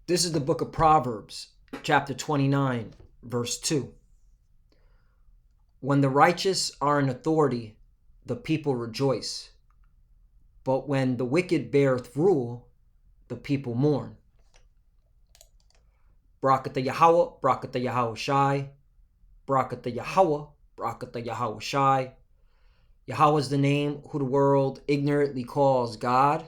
This is the book of Proverbs, chapter 29, verse 2. When the righteous are in authority, the people rejoice. But when the wicked beareth rule, the people mourn. Barakatah Yahweh, Barakatah Yahweh Shai, Barakatah Yahweh, Barakatah Yahweh Shai. Yahweh is the name who the world ignorantly calls God,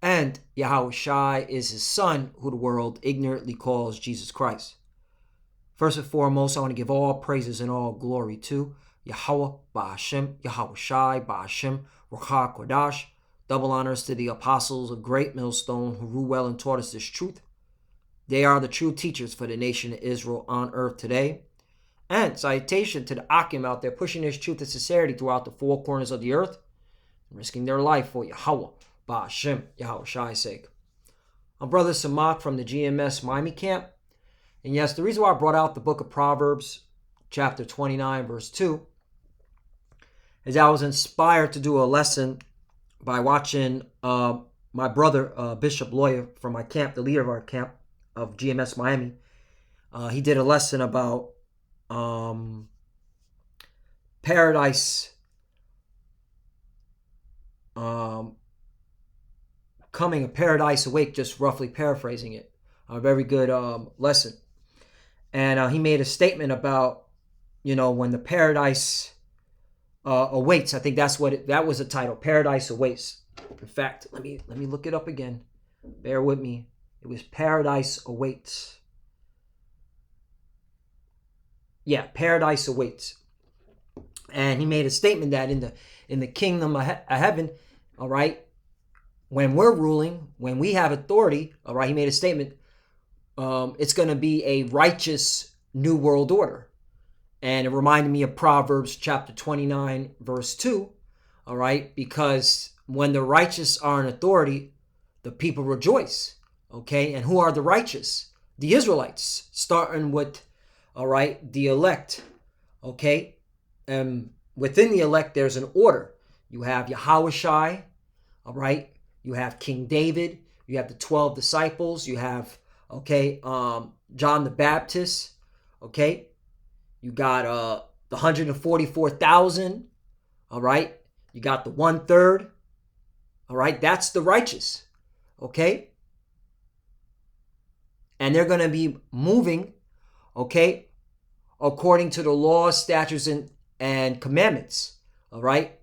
and Yahweh Shai is his son who the world ignorantly calls Jesus Christ. First and foremost, I want to give all praises and all glory to Yahweh Ba'Hashem, Yahweh Shai Ba'Hashem, Ruach HaKodesh. Double honors to the apostles of Great Millstone who rule well and taught us this truth. They are the true teachers for the nation of Israel on earth today. And salutation to the Akim out there pushing this truth and sincerity throughout the four corners of the earth, risking their life for Yahweh Ba'Hashem, Yahweh Shai's sake. I'm Brother Samak from the GMS Miami camp. And yes, the reason why I brought out the book of Proverbs, chapter 29, verse 2, is I was inspired to do a lesson by watching my brother, Bishop Lawyer from my camp, the leader of our camp of GMS Miami. He did a lesson about paradise coming, a paradise awake, just roughly paraphrasing it. A very good lesson. And he made a statement about, when the paradise awaits. I think that's what that was the title, Paradise Awaits. In fact, let me look it up again. Bear with me. It was Paradise Awaits. Yeah, Paradise Awaits. And he made a statement that in the kingdom of heaven, all right, when we're ruling, when we have authority, all right, he made a statement, it's going to be a righteous new world order. And it reminded me of Proverbs chapter 29, verse 2, all right, because when the righteous are in authority, the people rejoice, okay? And who are the righteous? The Israelites, starting with, all right, the elect, okay? And within the elect, there's an order. You have Yahweh Shai, all right? You have King David. You have the 12 disciples. You have, okay, John the Baptist, okay? You got the 144,000, all right? You got the 1/3, all right? That's the righteous, okay? And they're going to be moving, okay, according to the laws, statutes, and commandments, all right?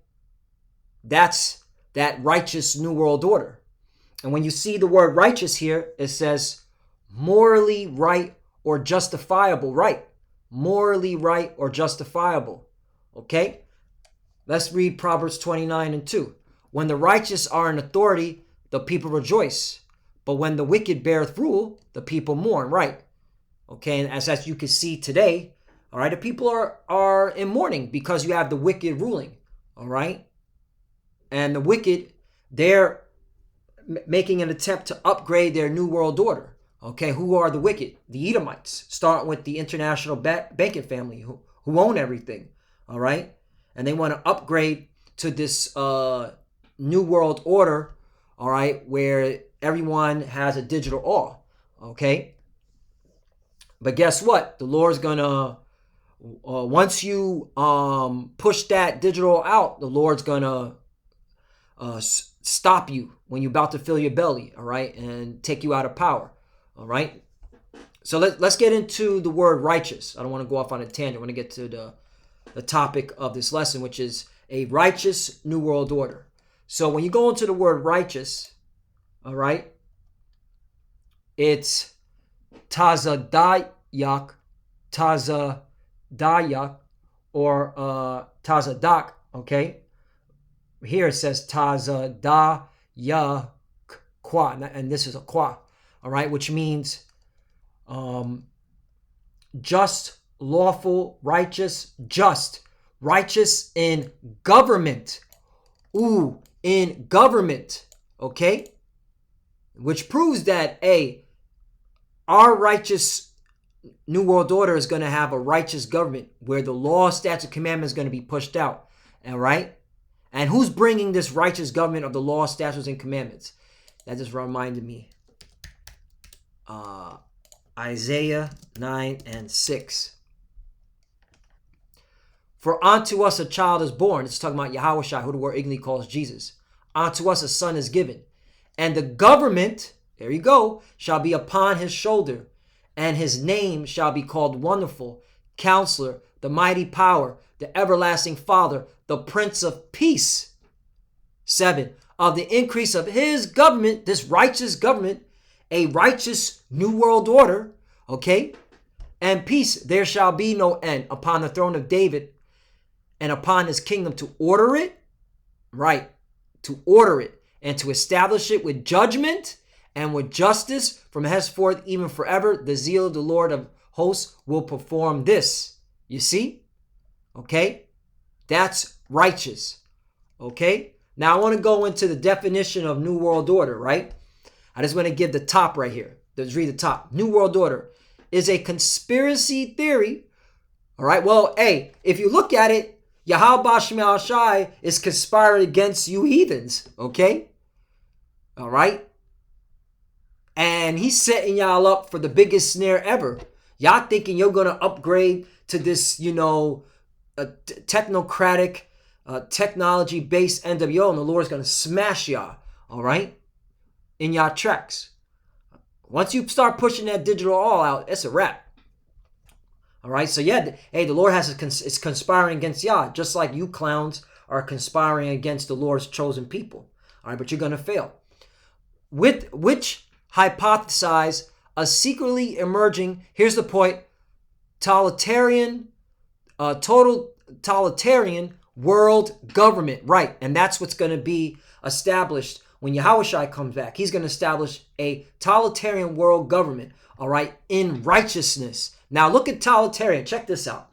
That's that righteous new world order. And when you see the word righteous here, it says morally right or justifiable right. Morally right or justifiable. Okay? Let's read Proverbs 29 and 2. When the righteous are in authority, the people rejoice. But when the wicked beareth rule, the people mourn. Right. Okay, and as you can see today, all right, the people are in mourning because you have the wicked ruling. All right? And the wicked, they're making an attempt to upgrade their new world order. Okay, who are the wicked? The Edomites, starting with the international banking family who own everything, all right? And they want to upgrade to this new world order, all right, where everyone has a digital all, okay? But guess what? The Lord's going to, once you push that digital out, the Lord's going to stop you when you're about to fill your belly, all right, and take you out of power. All right. So let's get into the word righteous. I don't want to go off on a tangent. I want to get to the topic of this lesson, which is a righteous new world order. So when you go into the word righteous, all right, it's tazadayak, or tazadak, okay? Here it says tazadayak kwa, and this is a kwa. All right, which means just, lawful, righteous, just, righteous in government. Ooh, in government, okay? Which proves that, our righteous new world order is going to have a righteous government where the law, statute, commandment is going to be pushed out, all right? And who's bringing this righteous government of the law, statutes, and commandments? That just reminded me Isaiah 9 and 6. For unto us a child is born. It's talking about Yahushua, who the word ignorantly calls Jesus. Unto us a son is given. And the government, there you go, shall be upon his shoulder. And his name shall be called Wonderful, Counselor, the Mighty Power, the Everlasting Father, the Prince of Peace. 7. Of the increase of his government, this righteous government, a righteous new world order, okay? And peace, there shall be no end upon the throne of David and upon his kingdom, to order it, right, to order it and to establish it with judgment and with justice from henceforth even forever. The zeal of the Lord of hosts will perform this. You see? Okay? That's righteous. Okay? Now I want to go into the definition of New World Order, right? I just want to give the top right here. Let's read the top. New World Order is a conspiracy theory. All right? Well, hey, if you look at it, Yahweh Shema Shai is conspiring against you heathens. Okay? All right? And he's setting y'all up for the biggest snare ever. Y'all thinking you're going to upgrade to this, technocratic, technology-based NWO, and the Lord's going to smash y'all, all right, in y'all tracks. Once you start pushing that digital all out, it's a wrap. All right, so yeah, hey, the Lord is conspiring against y'all, just like you clowns are conspiring against the Lord's chosen people. All right, but you're going to fail. With which hypothesize a secretly emerging, here's the point, total totalitarian world government, right? And that's what's going to be established when Yahushua comes back. He's going to establish a totalitarian world government, all right, in righteousness. Now look at totalitarian. Check this out.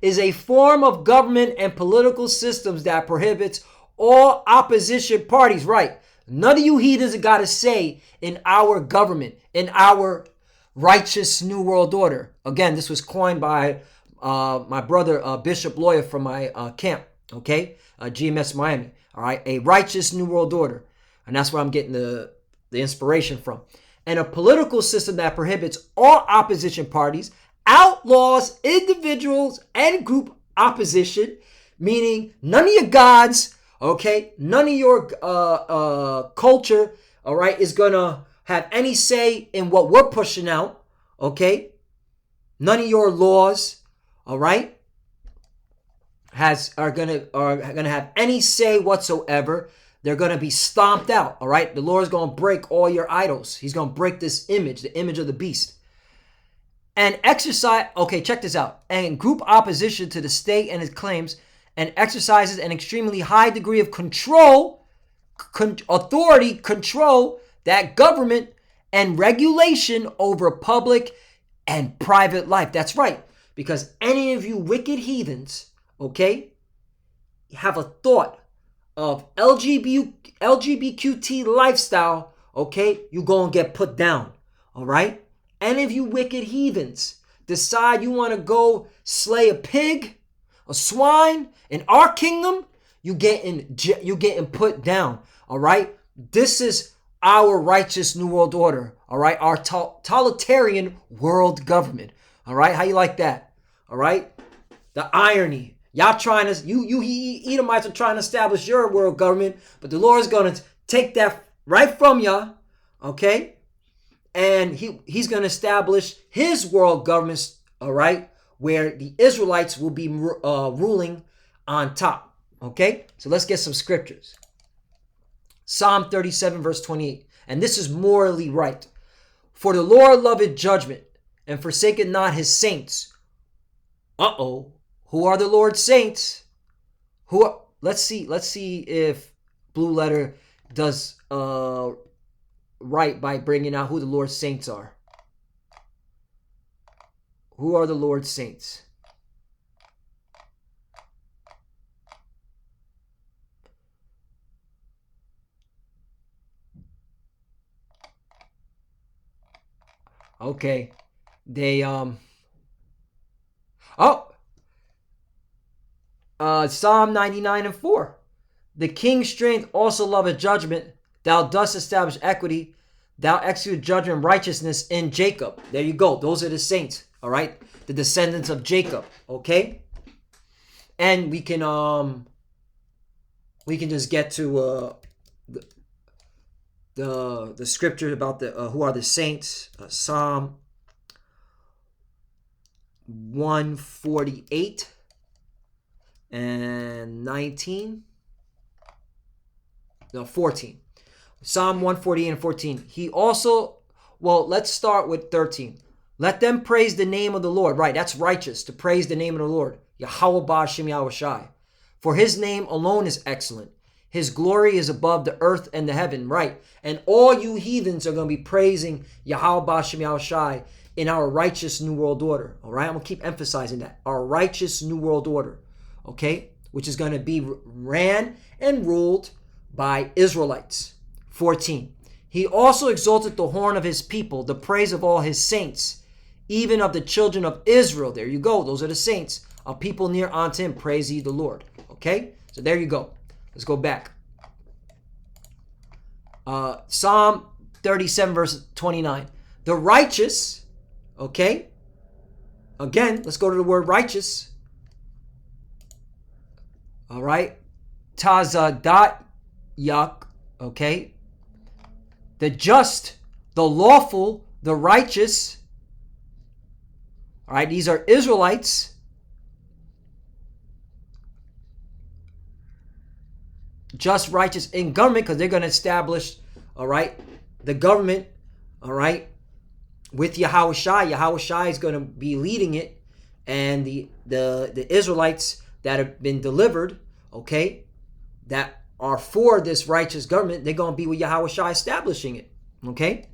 Is a form of government and political systems that prohibits all opposition parties, right? None of you heathens got to say in our government, in our righteous new world order. Again, this was coined by my brother, Bishop Lawyer from my camp, okay? GMS Miami, all right? A righteous new world order. And that's where I'm getting the inspiration from. And a political system that prohibits all opposition parties, outlaws individuals and group opposition, meaning none of your gods, okay, none of your culture, all right, is going to have any say in what we're pushing out, okay? None of your laws, all right, are gonna have any say whatsoever. They're gonna be stomped out, all right? The Lord's gonna break all your idols. He's gonna break this image, the image of the beast. And exercise, okay, check this out. And group opposition to the state and its claims, and exercises an extremely high degree of control, authority, control, that government and regulation over public and private life. That's right. Because any of you wicked heathens, okay, have a thought of LGBTQT lifestyle, okay, you gonna get put down, all right? Any of you wicked heathens decide you want to go slay a pig, a swine in our kingdom, you getting put down, all right? This is our righteous new world order, all right? Our totalitarian world government, all right? How you like that, all right? The irony. Y'all trying to, you Edomites are trying to establish your world government, but the Lord is going to take that right from y'all, okay? And he's going to establish his world government, all right, where the Israelites will be ruling on top, okay? So let's get some scriptures. Psalm 37, verse 28. And this is morally right. For the Lord loveth judgment, and forsaketh not his saints. Who are the Lord's saints? Let's see if Blue Letter does right by bringing out who the Lord's saints are. Who are the Lord's saints? Okay. They Psalm 99 and 4. The king's strength also loveth judgment. Thou dost establish equity. Thou execute judgment and righteousness in Jacob. There you go. Those are the saints. All right. The descendants of Jacob. Okay. And we can just get to the scripture about the who are the saints. Psalm 148 and 19. No, 14. Psalm 148 and 14. He also, well, let's start with 13. Let them praise the name of the Lord. Right, that's righteous, to praise the name of the Lord. Yahweh Ba'Shem Yahushai. For his name alone is excellent. His glory is above the earth and the heaven. Right. And all you heathens are going to be praising Yahweh Ba'Shem Yahushai in our righteous New World Order. All right. I'm going to keep emphasizing that. Our righteous New World Order. Okay. Which is going to be ran and ruled by Israelites. 14. He also exalted the horn of his people, the praise of all his saints, even of the children of Israel. There you go. Those are the saints. A people near unto him. Praise ye the Lord. Okay. So there you go. Let's go back. Psalm 37 verse 29. The righteous, okay. Again, let's go to the word righteous. All right. Tazadat yak, okay. The just, the lawful, the righteous. All right. These are Israelites. Just, righteous in government, because they're going to establish, all right, the government, all right, with Yahushai. Yahushai is going to be leading it, and the Israelites that have been delivered, okay, that are for this righteous government, they're going to be with Yahushai establishing it, okay.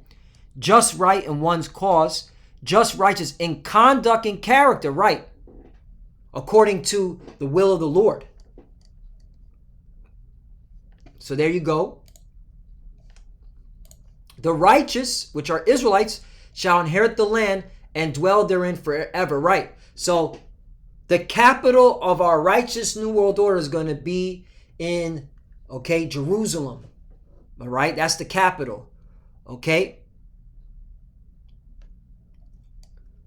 Just, right in one's cause, just, righteous in conduct and character, right, according to the will of the Lord. So there you go. The righteous, which are Israelites, shall inherit the land and dwell therein forever. Right. So the capital of our righteous New World Order is going to be in, okay, Jerusalem. All right. That's the capital. Okay.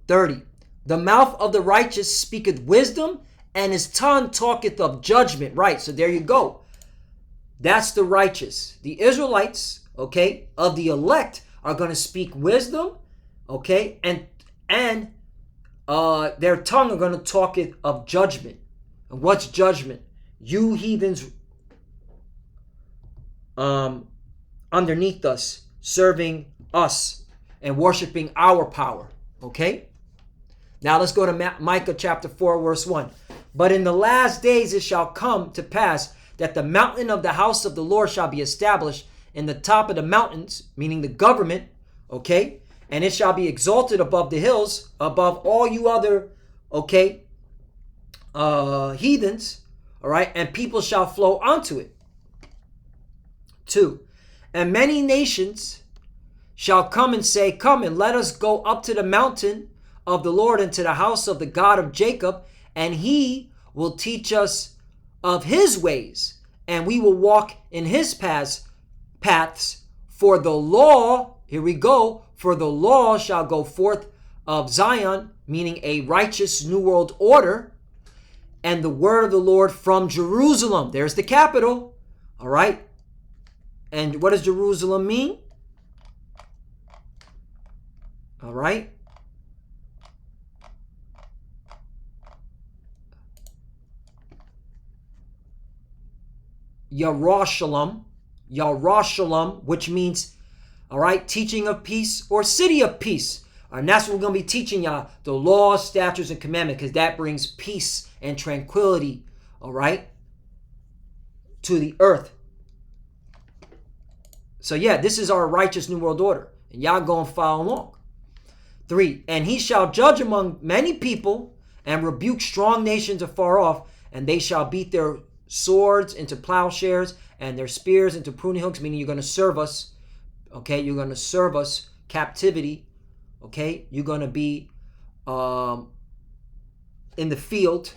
30. The mouth of the righteous speaketh wisdom, and his tongue talketh of judgment. Right. So there you go. That's the righteous. The Israelites, okay, of the elect are going to speak wisdom, okay, and their tongue are going to talk it of judgment. And what's judgment? You heathens underneath us, serving us and worshiping our power, okay? Now let's go to Micah chapter 4, verse 1. But in the last days it shall come to pass that the mountain of the house of the Lord shall be established in the top of the mountains, meaning the government, okay? And it shall be exalted above the hills, above all you other, okay, heathens, all right? And people shall flow unto it. 2. And many nations shall come and say, come and let us go up to the mountain of the Lord and to the house of the God of Jacob, and he will teach us of his ways, and we will walk in his paths. For the law, here we go, for the law shall go forth of Zion, meaning a righteous New World Order, and the word of the Lord from Jerusalem. There's the capital, all right? And what does Jerusalem mean? All right? Yerushalayim, which means, all right, teaching of peace or city of peace. And that's what we're going to be teaching y'all, the laws, statutes, and commandments, because that brings peace and tranquility, all right, to the earth. So yeah, this is our righteous New World Order, and y'all going to follow along. 3, and he shall judge among many people and rebuke strong nations afar off, and they shall beat their swords into plowshares and their spears into pruning hooks, meaning you're going to serve us, okay? You're going to serve us captivity, okay? You're going to be in the field.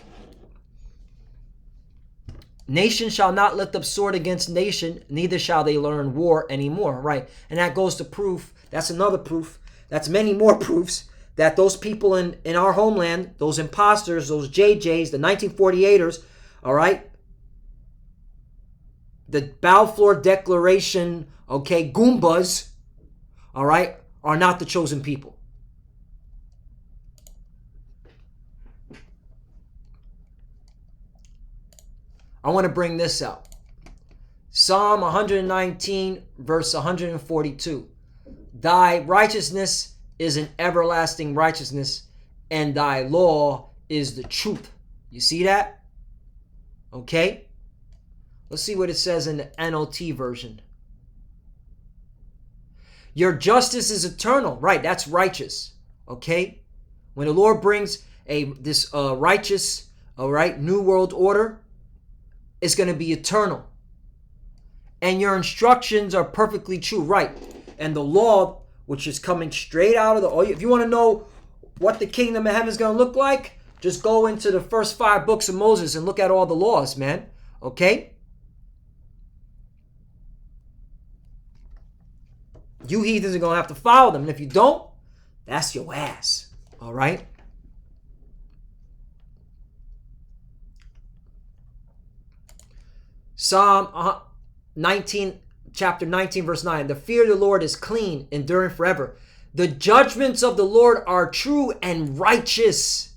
Nation shall not lift up sword against nation, neither shall they learn war anymore, right? And that goes to proof, that's another proof, that's many more proofs, that those people in our homeland, those imposters, those JJs, the 1948ers, all right, the Balfour Declaration, okay, Goombas, all right, are not the chosen people. I want to bring this out. Psalm 119, verse 142. Thy righteousness is an everlasting righteousness, and thy law is the truth. You see that? Okay. Let's see what it says in the NLT version. Your justice is eternal. Right, that's righteous. Okay? When the Lord brings this righteous, all right, new world order, it's going to be eternal. And your instructions are perfectly true. Right. And the law, which is coming straight out of if you want to know what the kingdom of heaven is going to look like, just go into the first 5 books of Moses and look at all the laws, man. Okay? You heathens are going to have to follow them. And if you don't, that's your ass. All right? Psalm 19, chapter 19, verse 9. The fear of the Lord is clean, enduring forever. The judgments of the Lord are true and righteous.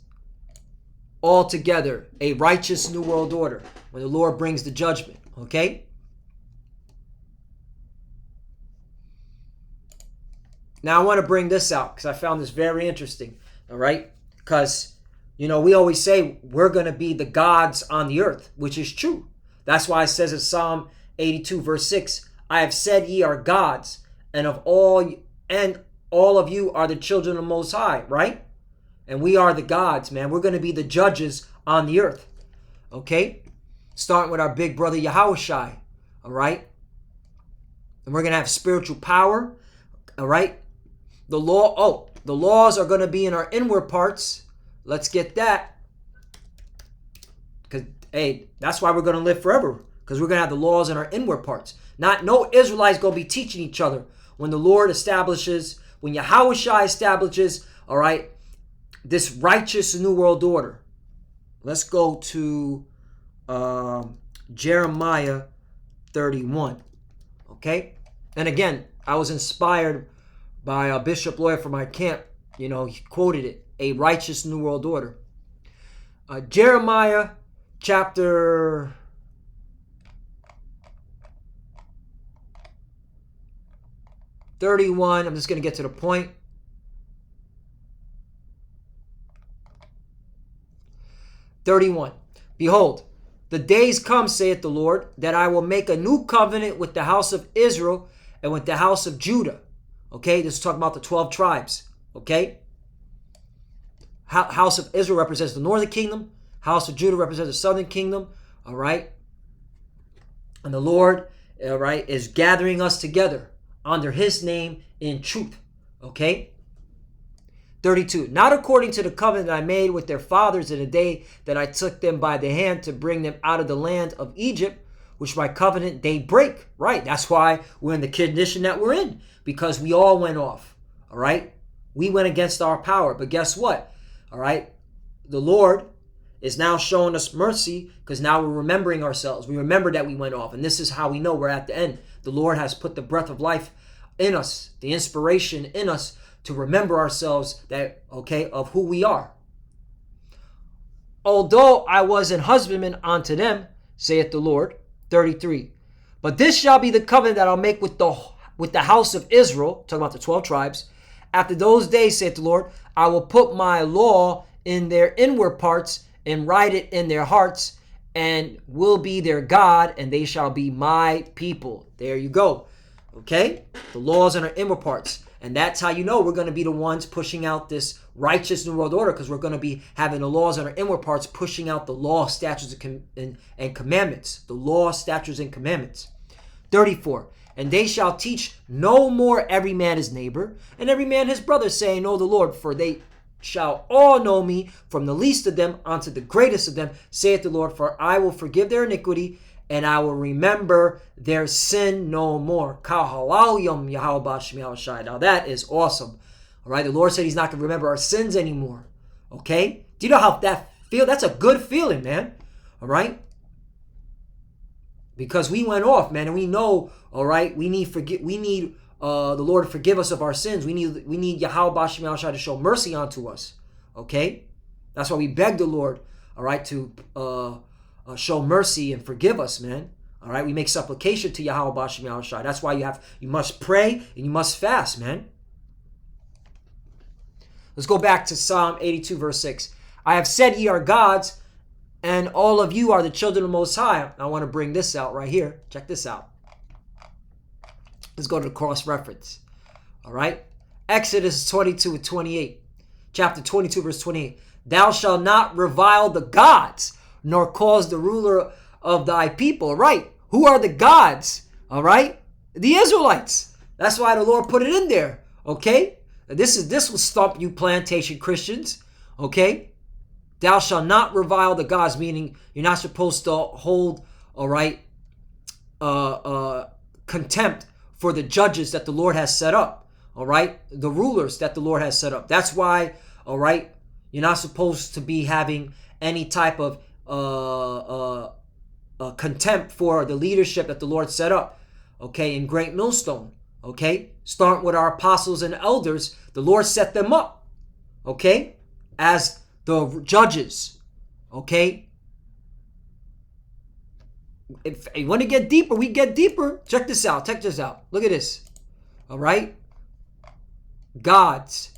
Altogether, a righteous new world order when the Lord brings the judgment. Okay? Now I want to bring this out because I found this very interesting. All right? Because, we always say we're going to be the gods on the earth, which is true. That's why it says in Psalm 82, verse 6, I have said ye are gods, and all of you are the children of the Most High, right? And we are the gods, man. We're going to be the judges on the earth, okay? Starting with our big brother Yahushai, all right? And we're going to have spiritual power, all right? The laws are going to be in our inward parts. Let's get that. Because, hey, that's why we're going to live forever. Because we're going to have the laws in our inward parts. No Israelites going to be teaching each other. When the Lord establishes, when Yahushua establishes, all right, this righteous new world order. Let's go to Jeremiah 31. Okay? And again, I was inspired by a bishop lawyer from my camp. He quoted it. A righteous new world order. Jeremiah chapter 31. I'm just going to get to the point. Behold, the days come, saith the Lord, that I will make a new covenant with the house of Israel and with the house of Judah. Okay, this is talking about the 12 tribes. Okay, house of Israel represents the northern kingdom. House of Judah represents the southern kingdom. All right, and the Lord, all right, is gathering us together under his name in truth. Okay. 32. Not according to the covenant that I made with their fathers in the day that I took them by the hand to bring them out of the land of Egypt, which my covenant they break. Right. That's why we're in the condition that we're in, because we all went off. All right. We went against our power. But guess what? All right. The Lord is now showing us mercy because now we're remembering ourselves. We remember that we went off. And this is how we know we're at the end. The Lord has put the breath of life in us, the inspiration in us to remember ourselves that, okay, of who we are. Although I was an husbandman unto them, saith the Lord. 33. But this shall be the covenant that I'll make with the house of Israel, talking about the 12 tribes. After those days, saith the Lord, I will put my law in their inward parts and write it in their hearts, and will be their God, and they shall be my people. There you go. Okay? The laws in our inward parts. And that's how you know we're going to be the ones pushing out this righteous new world order, because we're going to be having the laws in our inward parts pushing out the law, statutes, and commandments. The law, statutes, and commandments. 34. And they shall teach no more every man his neighbor, and every man his brother, saying, Know the Lord, for they shall all know me, from the least of them unto the greatest of them, saith the Lord, for I will forgive their iniquity, and I will remember their sin no more. Now that is awesome. All right, the Lord said he's not going to remember our sins anymore. Okay? Do you know how that feels? That's a good feeling, man. All right? Because we went off, man, and we know, all right, we need the Lord to forgive us of our sins. We need Yahweh Shem Shai to show mercy unto us. Okay? That's why we beg the Lord, all right, to show mercy and forgive us, man. All right? We make supplication to Yahweh Shem Shai. That's why you must pray and you must fast, man. Let's go back to Psalm 82, verse 6. I have said ye are gods, and all of you are the children of the Most High. I want to bring this out right here. Check this out. Let's go to the cross-reference. All right? Exodus 22 and 28. Chapter 22, verse 28. Thou shalt not revile the gods, nor cause the ruler of thy people. Right? Who are the gods? All right? The Israelites. That's why the Lord put it in there. Okay? This will stump you plantation Christians. Okay? Thou shalt not revile the gods, meaning you're not supposed to hold, all right, contempt for the judges that the Lord has set up, all right, the rulers that the Lord has set up. That's why, all right, you're not supposed to be having any type of contempt for the leadership that the Lord set up, okay, in Great Millstone, okay, starting with our apostles and elders. The Lord set them up, okay, as the judges, okay? If you want to get deeper, we get deeper. Check this out. Check this out. Look at this. All right? Gods,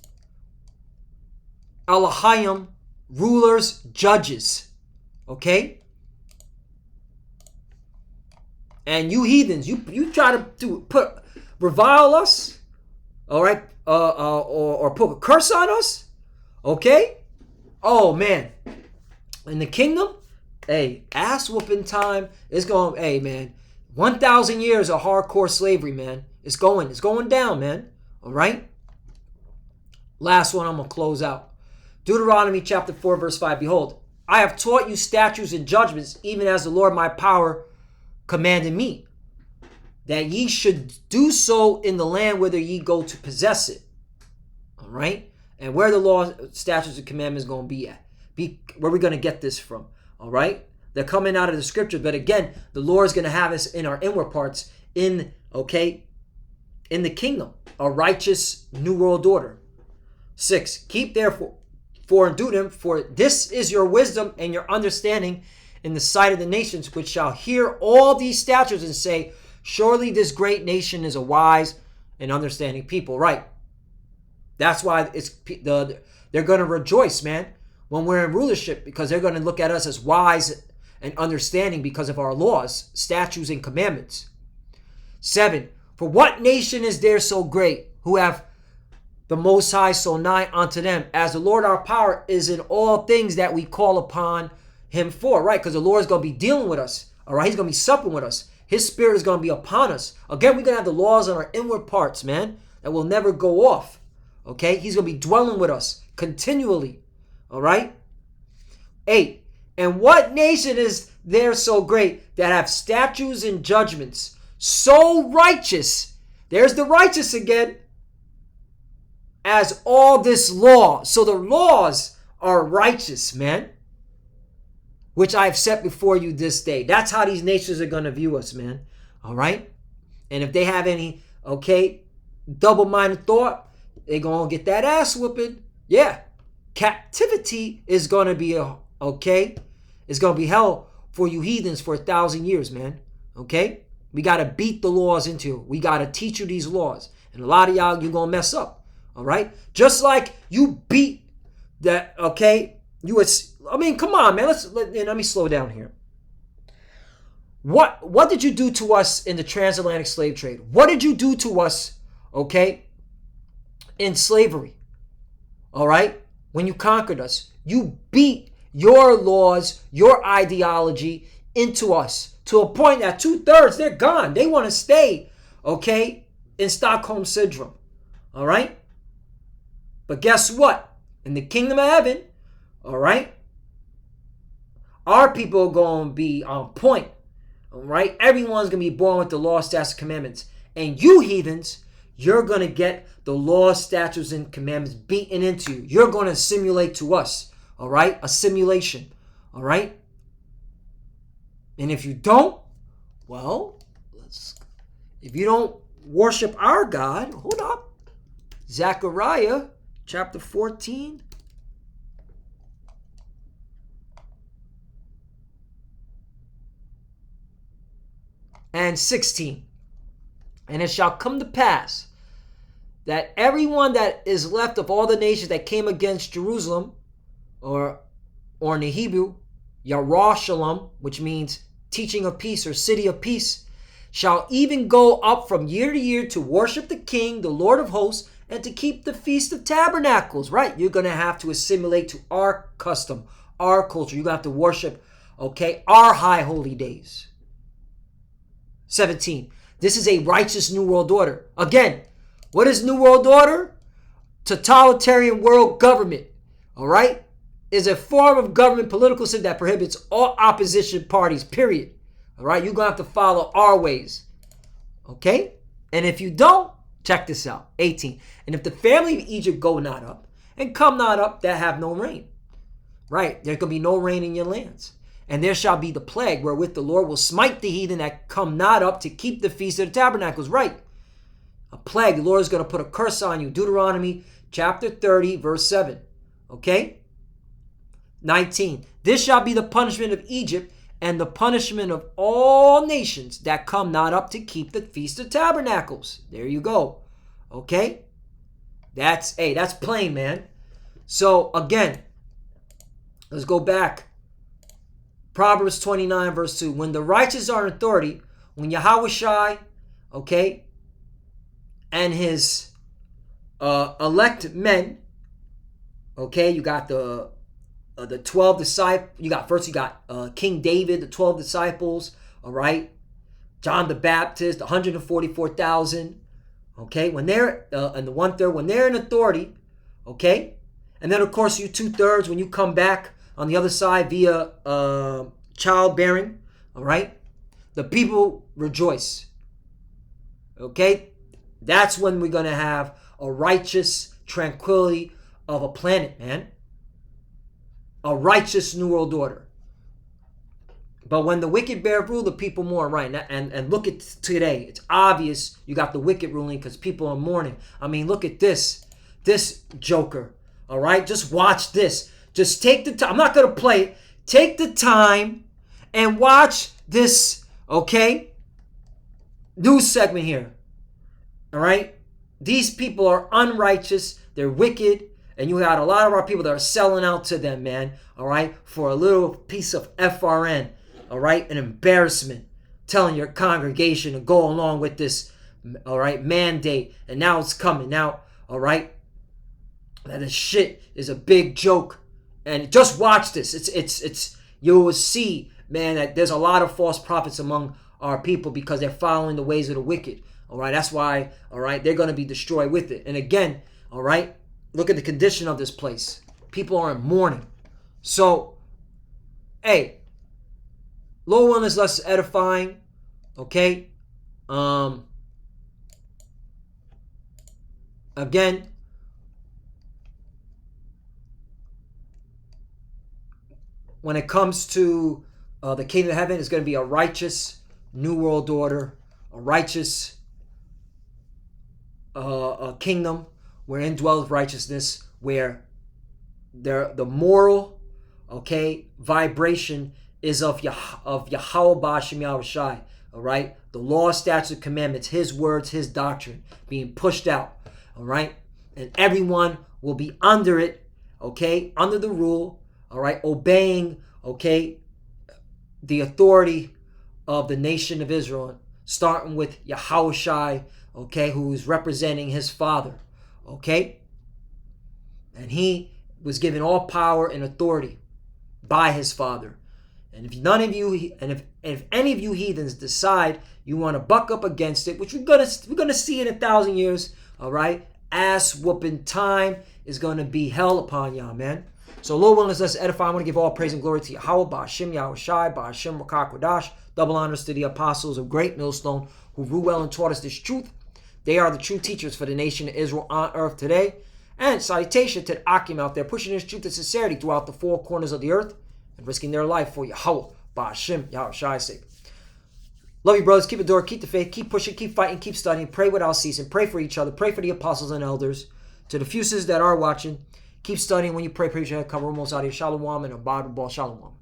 Elohim, rulers, judges, okay? And you heathens, you try to revile us, all right? Or put a curse on us, okay? Oh, man. In the kingdom, hey, ass whooping time is going, hey, man, 1,000 years of hardcore slavery, man. It's going down, man. All right? Last one I'm going to close out. Deuteronomy chapter 4, verse 5. Behold, I have taught you statutes and judgments, even as the Lord my power commanded me, that ye should do so in the land whither ye go to possess it. All right? And where the law, statutes, and commandments going to be at. Where we going to get this from. All right? They're coming out of the scripture. But again, the Lord is going to have us in our inward parts in the kingdom. A righteous new world order. 6. Keep therefore and do them, for this is your wisdom and your understanding in the sight of the nations, which shall hear all these statutes and say, surely this great nation is a wise and understanding people. Right? That's why they're going to rejoice, man, when we're in rulership, because they're going to look at us as wise and understanding because of our laws, statutes, and commandments. 7. For what nation is there so great, who have the Most High so nigh unto them, as the Lord our power is in all things that we call upon him for, right? Because the Lord is going to be dealing with us, all right? He's going to be supping with us. His spirit is going to be upon us. Again, we're going to have the laws on our inward parts, man, that will never go off. Okay, he's going to be dwelling with us continually. All right. 8. And what nation is there so great that have statutes and judgments so righteous? There's the righteous again. As all this law. So the laws are righteous, man. Which I have set before you this day. That's how these nations are going to view us, man. All right. And if they have any, double-minded thought, they're going to get that ass whooping. Yeah. Captivity is going to be, it's going to be hell for you heathens for 1,000 years, man. Okay? We got to beat the laws into you. We got to teach you these laws. And a lot of y'all, you're going to mess up. All right? Just like you beat that, come on, man. Let me slow down here. What did you do to us in the transatlantic slave trade? What did you do to us, in slavery? All right? When you conquered us, you beat your laws, your ideology into us to a point that 2/3, they're gone. They want to stay, in Stockholm Syndrome. All right? But guess what? In the kingdom of heaven, all right, our people are going to be on point. All right, everyone's going to be born with the law, statutes, commandments. And you heathens, you're going to get the law, statutes, and commandments beaten into you. You're going to assimilate to us. All right, assimilation. All right. And if you don't, well, if you don't worship our God, hold up. Zechariah chapter 14. And 16. And it shall come to pass that everyone that is left of all the nations that came against Jerusalem, or in the Hebrew, Yerushalayim, which means teaching of peace or city of peace, shall even go up from year to year to worship the King, the Lord of hosts, and to keep the Feast of Tabernacles. Right? You're going to have to assimilate to our custom, our culture. You're going to have to worship, okay, our high holy days. 17. This is a righteous New World Order. Again, what is New World Order? Totalitarian world government. All right? Is a form of government political system that prohibits all opposition parties, period. All right? You're going to have to follow our ways. Okay? And if you don't, check this out. 18. And if the family of Egypt go not up, and come not up, that have no rain. Right? There could be no rain in your lands. And there shall be the plague wherewith the Lord will smite the heathen that come not up to keep the Feast of the Tabernacles. Right. A plague. The Lord is going to put a curse on you. Deuteronomy chapter 30, verse 7. Okay. 19. This shall be the punishment of Egypt and the punishment of all nations that come not up to keep the Feast of Tabernacles. There you go. Okay. That's plain, man. So again, let's go back. Proverbs 29, verse 2. When the righteous are in authority, when Yahushua, okay, and his elect men, okay, you got the 12 disciples. You got King David, the 12 disciples, all right, John the Baptist, 144,000, okay, when they're and the 1/3 when they're in authority, okay, and then of course you 2/3 when you come back on the other side via childbearing, all right? The people rejoice, okay? That's when we're going to have a righteous tranquility of a planet, man. A righteous New World Order. But when the wicked bear rule, the people mourn, right? And look at today. It's obvious you got the wicked ruling because people are mourning. I mean, look at this joker, all right? Just watch this. Just take the time. I'm not going to play it. Take the time and watch this, okay, news segment here. All right? These people are unrighteous. They're wicked. And you got a lot of our people that are selling out to them, man. All right? For a little piece of FRN. All right? An embarrassment. Telling your congregation to go along with this, all right, mandate. And now it's coming. Now, all right? That this shit is a big joke. And just watch this. It's you will see, man, that there's a lot of false prophets among our people because they're following the ways of the wicked. All right, that's why, all right, they're going to be destroyed with it. And again, all right, look at the condition of this place. People are in mourning. So, hey, Lord willing is less edifying, okay? Again, when it comes to the kingdom of heaven, it's going to be a righteous New World Order, a righteous kingdom wherein dwells righteousness, where the moral, okay, vibration is of Yahweh B'Shem Yahushai, all right? The law, statutes, and commandments, his words, his doctrine being pushed out, all right? And everyone will be under it, okay, under the rule, all right, obeying, okay, the authority of the nation of Israel, starting with Yahushai, okay, who is representing his father, okay? And he was given all power and authority by his father. And if none of you, and if any of you heathens decide you want to buck up against it, which we're gonna see in 1,000 years, all right? Ass whooping time is going to be hell upon y'all, man. So Lord willing, let's edify. I want to give all praise and glory to Yahweh, Ba'ashem Yahushai, Ba'ashem Rakah Kodash. Double honors to the apostles of Great Millstone who rule well and taught us this truth. They are the true teachers for the nation of Israel on earth today. And salutation to the Akim out there pushing this truth and sincerity throughout the four corners of the earth and risking their life for Yahweh, Ba'ashem Yahushai's sake. Love you, brothers. Keep it door. Keep the faith. Keep pushing. Keep fighting. Keep studying. Pray without ceasing. Pray for each other. Pray for the apostles and elders. To the fuses that are watching, keep studying. When you pray each other. Cover almost out of your shalom and abad ball shalom.